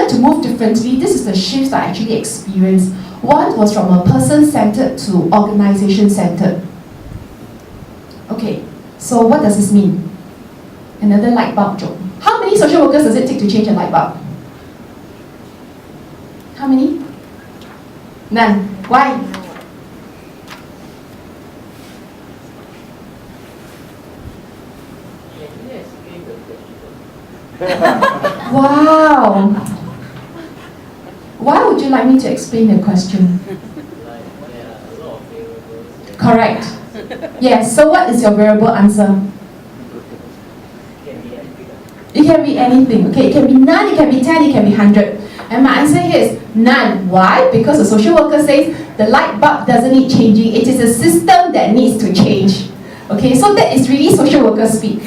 decided to move differently. This is the shift I actually experienced. One was from a person-centered to organization-centered. Okay, so what does this mean? Another light bulb joke. How many social workers does it take to change a light bulb? How many? None. Why? Wow! Why would you like me to explain the question? Correct. Yes, so what is your variable answer? It can be anything. Okay, it can be none, it can be 10, it can be 100. And my answer here is none. Why? Because the social worker says the light bulb doesn't need changing. It is a system that needs to change. Okay, so that is really social worker speak.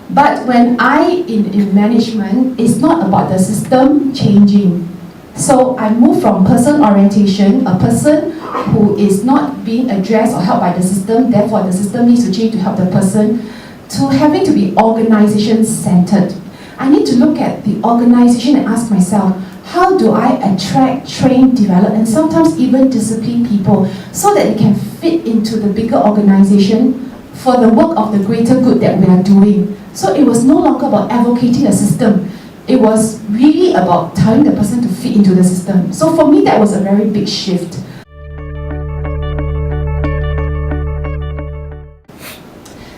But when in management, it's not about the system changing. So I move from person orientation, a person who is not being addressed or helped by the system, therefore the system needs to change to help the person, to having to be organization-centered. I need to look at the organization and ask myself, how do I attract, train, develop, and sometimes even discipline people so that they can fit into the bigger organization for the work of the greater good that we are doing. So it was no longer about advocating a system. It was really about telling the person to fit into the system. So for me, that was a very big shift.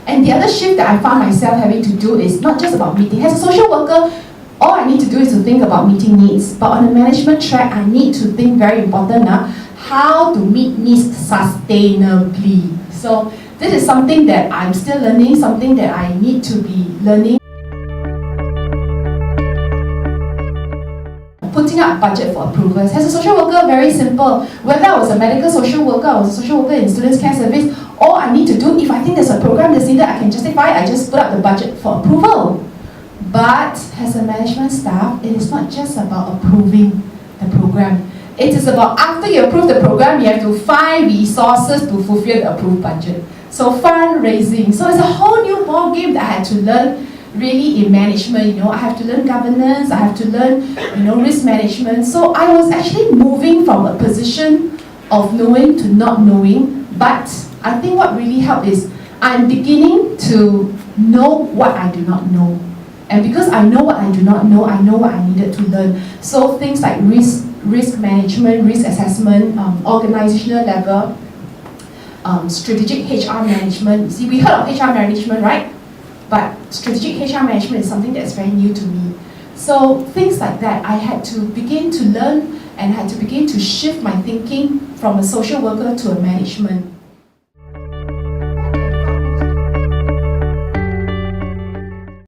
And the other shift that I found myself having to do is not just about meeting. As a social worker, all I need to do is to think about meeting needs. But on the management track, I need to think very important how to meet needs sustainably. So this is something that I'm still learning, something that I need to be learning. Putting up budget for approvals. As a social worker, very simple. Whether I was a medical social worker, I was a social worker in students' care service, all I need to do, if I think there's a program that's needed, I can justify it, I just put up the budget for approval. But as a management staff, it is not just about approving the program. It is about after you approve the program, you have to find resources to fulfill the approved budget. So fundraising. So it's a whole new ball game that I had to learn really in management. I have to learn governance, I have to learn risk management. So I was actually moving from a position of knowing to not knowing, but I think what really helped is I'm beginning to know what I do not know. And because I know what I do not know, I know what I needed to learn. So things like risk management, risk assessment, organizational level, strategic HR management. See, we heard of HR management, right? But strategic HR management is something that's very new to me. So things like that, I had to begin to learn and had to begin to shift my thinking from a social worker to a management.